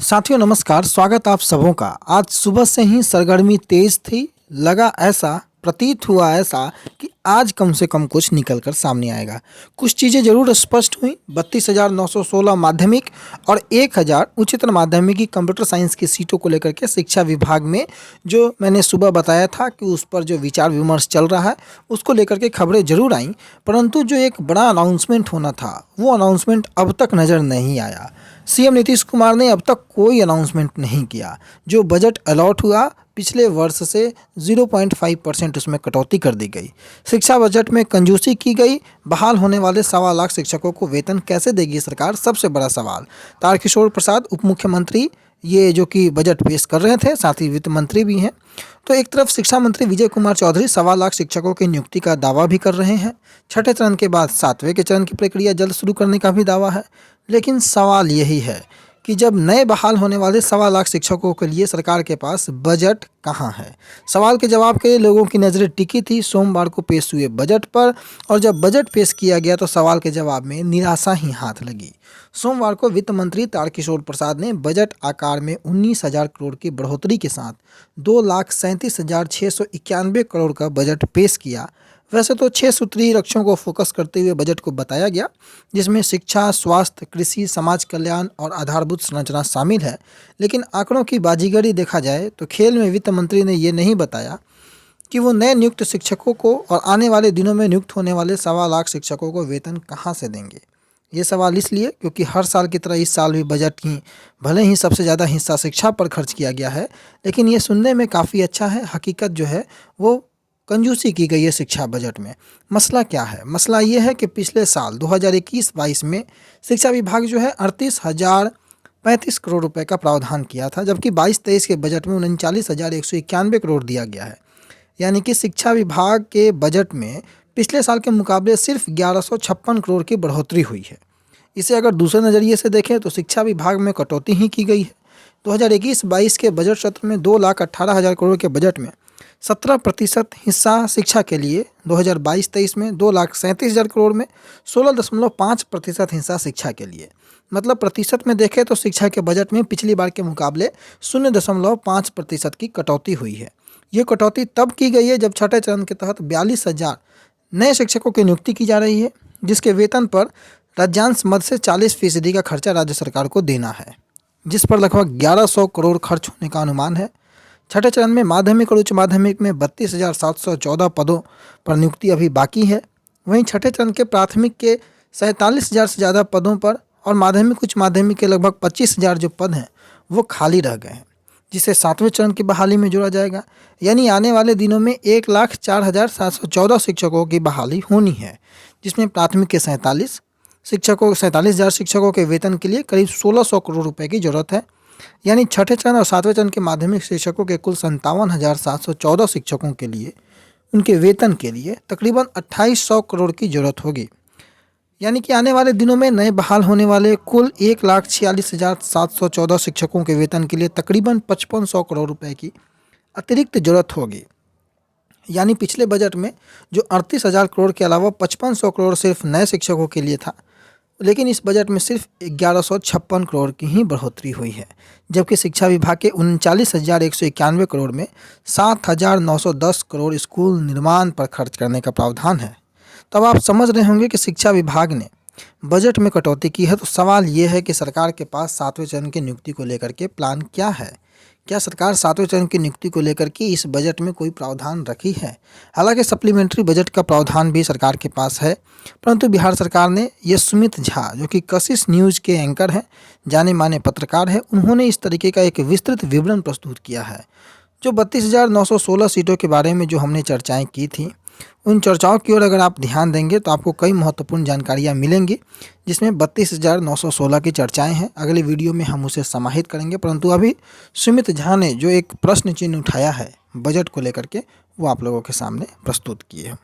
साथियों नमस्कार, स्वागत आप सबों का। आज सुबह से ही सरगर्मी तेज थी। प्रतीत हुआ ऐसा कि आज कम से कम कुछ निकल कर सामने आएगा। कुछ चीज़ें ज़रूर स्पष्ट हुई। 32,916 माध्यमिक और 1,000 उच्चतर माध्यमिक की कंप्यूटर साइंस की सीटों को लेकर के शिक्षा विभाग में जो मैंने सुबह बताया था कि उस पर जो विचार विमर्श चल रहा है उसको लेकर के खबरें जरूर आईं, परंतु जो एक बड़ा अनाउंसमेंट होना था वो अनाउंसमेंट अब तक नज़र नहीं आया। सीएम नीतीश कुमार ने अब तक कोई अनाउंसमेंट नहीं किया। जो बजट अलॉट हुआ पिछले वर्ष से 0.5% उसमें कटौती कर दी गई। शिक्षा बजट में कंजूसी की गई। बहाल होने वाले 1.25 लाख शिक्षकों को वेतन कैसे देगी सरकार, सबसे बड़ा सवाल। तारकिशोर प्रसाद उप मुख्यमंत्री ये जो कि बजट पेश कर रहे थे, साथ ही वित्त मंत्री भी हैं। तो एक तरफ शिक्षा मंत्री विजय कुमार चौधरी 1.25 लाख शिक्षकों की नियुक्ति का दावा भी कर रहे हैं। छठे चरण के बाद 7वें के चरण की प्रक्रिया जल्द शुरू करने का भी दावा है। लेकिन सवाल यही है कि जब नए बहाल होने वाले 1.25 लाख शिक्षकों के लिए सरकार के पास बजट कहाँ है। सवाल के जवाब के लिए लोगों की नज़रें टिकी थी सोमवार को पेश हुए बजट पर, और जब बजट पेश किया गया तो सवाल के जवाब में निराशा ही हाथ लगी। सोमवार को वित्त मंत्री तारकिशोर प्रसाद ने बजट आकार में 19,000 करोड़ की बढ़ोतरी के साथ 2,37,691 करोड़ का बजट पेश किया। वैसे तो 6 सूत्रीय लक्ष्यों को फोकस करते हुए बजट को बताया गया, जिसमें शिक्षा, स्वास्थ्य, कृषि, समाज कल्याण और आधारभूत संरचना शामिल है। लेकिन आंकड़ों की बाजीगरी देखा जाए तो खेल में वित्त मंत्री ने ये नहीं बताया कि वो नए नियुक्त शिक्षकों को और आने वाले दिनों में नियुक्त होने वाले 1.25 लाख शिक्षकों को वेतन कहाँ से देंगे। ये सवाल इसलिए क्योंकि हर साल की तरह इस साल भी बजट की भले ही सबसे ज़्यादा हिस्सा शिक्षा पर खर्च किया गया है, लेकिन ये सुनने में काफ़ी अच्छा है। हकीकत जो है वो कंजूसी की गई है शिक्षा बजट में। मसला क्या है? मसला ये है कि पिछले साल 2021-22 में शिक्षा विभाग जो है 38,035 करोड़ रुपए का प्रावधान किया था, जबकि 22-23 के बजट में 39,191 करोड़ दिया गया है। यानी कि शिक्षा विभाग के बजट में पिछले साल के मुकाबले सिर्फ 1156 करोड़ की बढ़ोतरी हुई है। इसे अगर दूसरे नज़रिए से देखें तो शिक्षा विभाग में कटौती ही की गई है। 2021-22 के बजट सत्र में 2,18,000 करोड़ के बजट में 17% हिस्सा शिक्षा के लिए, 2022-23 में 2,37,000 करोड़ में 16.5% हिस्सा शिक्षा के लिए। मतलब प्रतिशत में देखें तो शिक्षा के बजट में पिछली बार के मुकाबले 0.5% की कटौती हुई है। ये कटौती तब की गई है जब छठे चरण के तहत 42,000 नए शिक्षकों की नियुक्ति की जा रही है, जिसके वेतन पर राज्यांश मद से 40% का खर्चा राज्य सरकार को देना है, जिस पर लगभग 1,100 करोड़ खर्च होने का अनुमान है। छठे चरण में माध्यमिक और उच्च माध्यमिक में 32,714 पदों पर नियुक्ति अभी बाकी है। वहीं छठे चरण के प्राथमिक के 47,000 से ज़्यादा पदों पर और माध्यमिक उच्च माध्यमिक के लगभग 25,000 जो पद हैं वो खाली रह गए हैं, जिसे 7वें चरण की बहाली में जोड़ा जाएगा। यानी आने वाले दिनों में 1,04,714 शिक्षकों की बहाली होनी है, जिसमें प्राथमिक के 47,000 शिक्षकों के वेतन के लिए करीब 1,600 करोड़ रुपए की जरूरत है। यानी छठे चरण और 7वें चरण के माध्यमिक शिक्षकों के कुल 57,714 शिक्षकों के लिए उनके वेतन के लिए तकरीबन 2,800 करोड़ की जरूरत होगी। यानी कि आने वाले दिनों में नए बहाल होने वाले कुल 1,46,714 शिक्षकों के वेतन के लिए तकरीबन 5,500 करोड़ रुपए की अतिरिक्त जरूरत होगी। यानी पिछले बजट में जो 38,000 करोड़ के अलावा 5,500 करोड़ सिर्फ नए शिक्षकों के लिए था, लेकिन इस बजट में सिर्फ 1,156 करोड़ की ही बढ़ोतरी हुई है। जबकि शिक्षा विभाग के 39,191 करोड़ में 7,910 करोड़ स्कूल निर्माण पर खर्च करने का प्रावधान है। तब आप समझ रहे होंगे कि शिक्षा विभाग ने बजट में कटौती की है। तो सवाल ये है कि सरकार के पास 7वें चरण की नियुक्ति को लेकर के प्लान क्या है। क्या सरकार 7वें चरण की नियुक्ति को लेकर के इस बजट में कोई प्रावधान रखी है? हालांकि सप्लीमेंट्री बजट का प्रावधान भी सरकार के पास है, परंतु बिहार सरकार ने ये सुमित झा जो कि कशिश न्यूज़ के एंकर हैं, जाने माने पत्रकार हैं, उन्होंने इस तरीके का एक विस्तृत विवरण प्रस्तुत किया है। जो 32,916 सीटों के बारे में जो हमने चर्चाएँ की थी, उन चर्चाओं की ओर अगर आप ध्यान देंगे तो आपको कई महत्वपूर्ण जानकारियां मिलेंगी, जिसमें 32,916 की चर्चाएं हैं। अगले वीडियो में हम उसे समाहित करेंगे, परंतु अभी सुमित झा ने जो एक प्रश्न चिन्ह उठाया है बजट को लेकर के वो आप लोगों के सामने प्रस्तुत किए हैं।